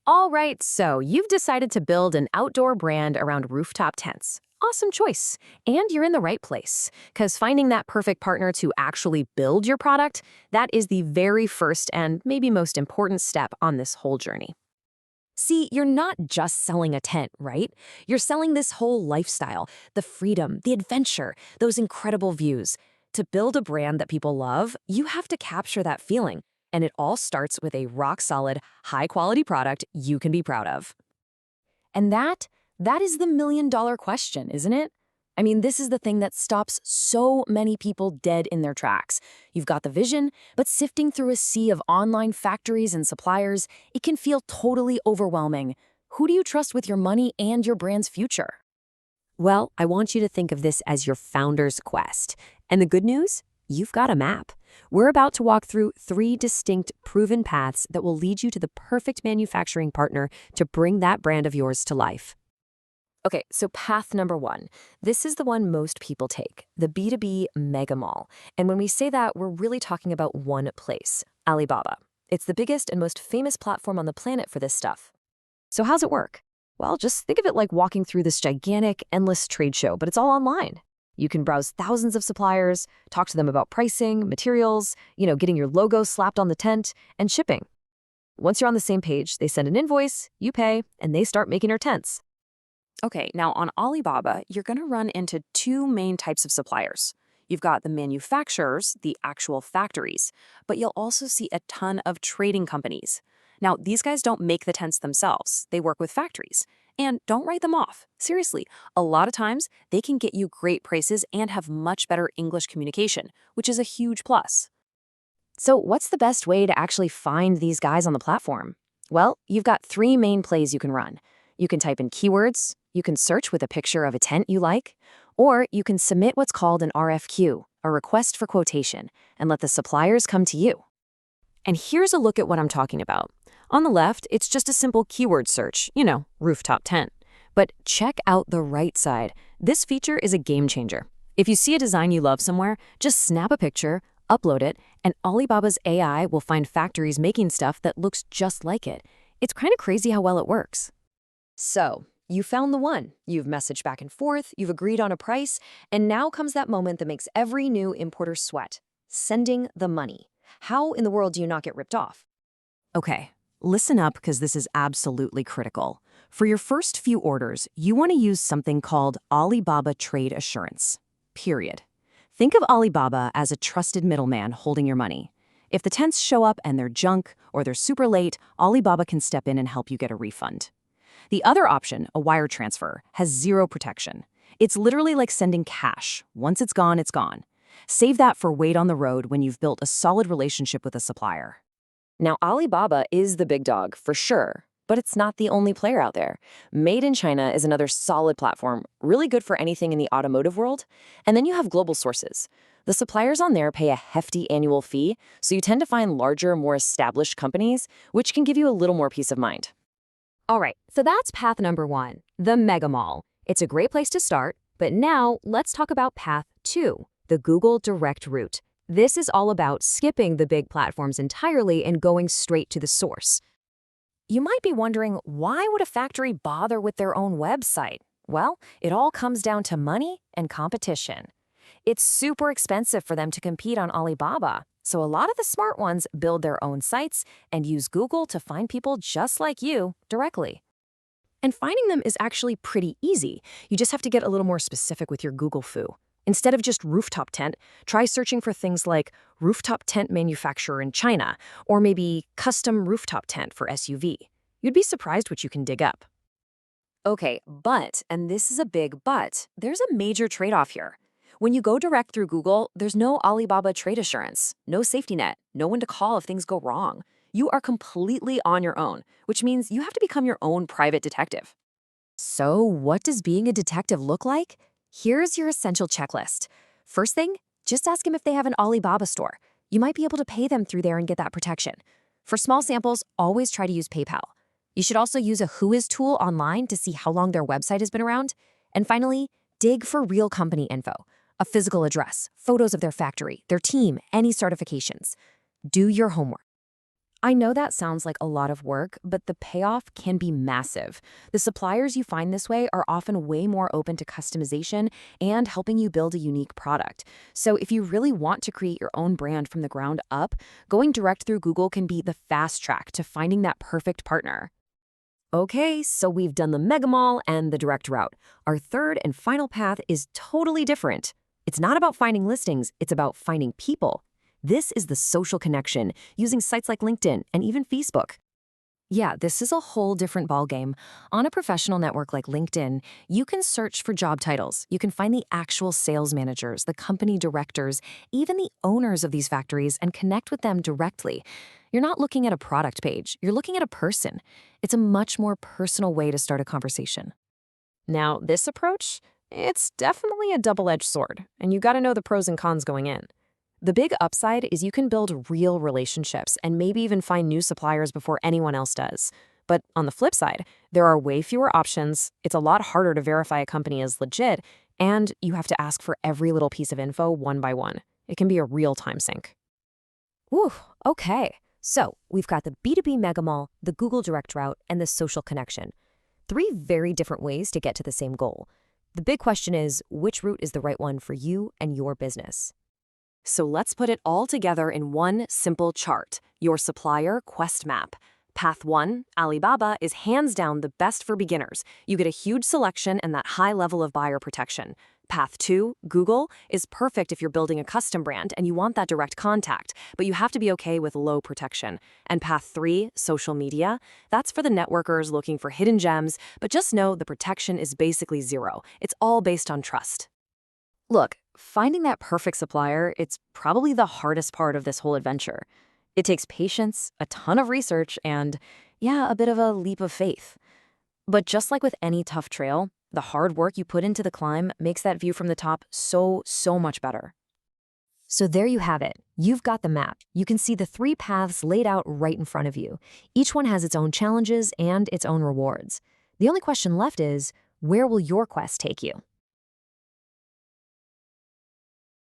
All right, so you've decided to build an outdoor brand around rooftop tents. Awesome choice. And you're in the right place, because finding that perfect partner to actually build your product, that is the very first and maybe most important step on this whole journey. See, you're not just selling a tent, right? You're selling this whole lifestyle, the freedom, the adventure, those incredible views. To build a brand that people love, you have to capture that feeling. And it all starts with a rock-solid, high-quality product you can be proud of. And that is the million-dollar question, isn't it? I mean, this is the thing that stops so many people dead in their tracks. You've got the vision, but sifting through a sea of online factories and suppliers, it can feel totally overwhelming. Who do you trust with your money and your brand's future? Well, I want you to think of this as your founder's quest. And the good news? You've got a map. We're about to walk through 3 distinct, proven paths that will lead you to the perfect manufacturing partner to bring that brand of yours to life. Okay, so path number 1. This is the one most people take, the B2B mega mall. And when we say that, we're really talking about one place, Alibaba. It's the biggest and most famous platform on the planet for this stuff. So how's it work? Well, just think of it like walking through this gigantic, endless trade show, but it's all online. You can browse thousands of suppliers, talk to them about pricing, materials, getting your logo slapped on the tent, and shipping. Once you're on the same page, they send an invoice, you pay, and they start making your tents. Okay, now on Alibaba, you're going to run into 2 main types of suppliers. You've got the manufacturers, the actual factories, but you'll also see a ton of trading companies. Now, these guys don't make the tents themselves. They work with factories. And don't write them off. Seriously, a lot of times, they can get you great prices and have much better English communication, which is a huge plus. So what's the best way to actually find these guys on the platform? Well, you've got 3 main plays you can run. You can type in keywords, you can search with a picture of a tent you like, or you can submit what's called an RFQ, a request for quotation, and let the suppliers come to you. And here's a look at what I'm talking about. On the left, it's just a simple keyword search, rooftop tent. But check out the right side. This feature is a game changer. If you see a design you love somewhere, just snap a picture, upload it, and Alibaba's AI will find factories making stuff that looks just like it. It's kind of crazy how well it works. So, you found the one. You've messaged back and forth, you've agreed on a price, and now comes that moment that makes every new importer sweat. Sending the money. How in the world do you not get ripped off? Okay, listen up because this is absolutely critical. For your first few orders, you want to use something called Alibaba Trade Assurance. Period. Think of Alibaba as a trusted middleman holding your money. If the tents show up and they're junk or they're super late, Alibaba can step in and help you get a refund. The other option, a wire transfer, has 0 protection. It's literally like sending cash. Once it's gone, it's gone. Save that for wait on the road when you've built a solid relationship with a supplier. Now, Alibaba is the big dog, for sure, but it's not the only player out there. Made in China is another solid platform, really good for anything in the automotive world. And then you have global sources. The suppliers on there pay a hefty annual fee, so you tend to find larger, more established companies, which can give you a little more peace of mind. All right, so that's path number 1, the mega mall. It's a great place to start, but now let's talk about path 2, the Google direct route. This is all about skipping the big platforms entirely and going straight to the source. You might be wondering, why would a factory bother with their own website? Well, it all comes down to money and competition. It's super expensive for them to compete on Alibaba, so a lot of the smart ones build their own sites and use Google to find people just like you directly. And finding them is actually pretty easy. You just have to get a little more specific with your Google foo. Instead of just rooftop tent, try searching for things like rooftop tent manufacturer in China, or maybe custom rooftop tent for SUV. You'd be surprised what you can dig up. Okay, but, and this is a big but, there's a major trade-off here. When you go direct through Google, there's no Alibaba trade assurance, no safety net, no one to call if things go wrong. You are completely on your own, which means you have to become your own private detective. So what does being a detective look like? Here's your essential checklist. First thing, just ask them if they have an Alibaba store. You might be able to pay them through there and get that protection. For small samples, always try to use PayPal. You should also use a Whois tool online to see how long their website has been around. And finally, dig for real company info, a physical address, photos of their factory, their team, any certifications. Do your homework. I know that sounds like a lot of work, but the payoff can be massive. The suppliers you find this way are often way more open to customization and helping you build a unique product. So if you really want to create your own brand from the ground up, going direct through Google can be the fast track to finding that perfect partner. Okay, so we've done the mega mall and the direct route. Our third and final path is totally different. It's not about finding listings, it's about finding people. This is the social connection, using sites like LinkedIn and even Facebook. Yeah, this is a whole different ballgame. On a professional network like LinkedIn, you can search for job titles. You can find the actual sales managers, the company directors, even the owners of these factories and connect with them directly. You're not looking at a product page, you're looking at a person. It's a much more personal way to start a conversation. Now, this approach, it's definitely a double-edged sword, and you gotta know the pros and cons going in. The big upside is you can build real relationships and maybe even find new suppliers before anyone else does. But on the flip side, there are way fewer options, it's a lot harder to verify a company is legit, and you have to ask for every little piece of info one by one. It can be a real time sink. Whew, okay. So we've got the B2B mega mall, the Google Direct route, and the social connection. Three very different ways to get to the same goal. The big question is, which route is the right one for you and your business? So let's put it all together in one simple chart, your supplier quest map. Path 1, Alibaba, is hands down the best for beginners. You get a huge selection and that high level of buyer protection. Path 2, Google, is perfect if you're building a custom brand and you want that direct contact, but you have to be okay with low protection. And Path 3, social media, that's for the networkers looking for hidden gems, but just know the protection is basically zero. It's all based on trust. Look, finding that perfect supplier, it's probably the hardest part of this whole adventure. It takes patience, a ton of research, and, yeah, a bit of a leap of faith. But just like with any tough trail, the hard work you put into the climb makes that view from the top so much better. So there you have it. You've got the map. You can see the three paths laid out right in front of you. Each one has its own challenges and its own rewards. The only question left is, where will your quest take you?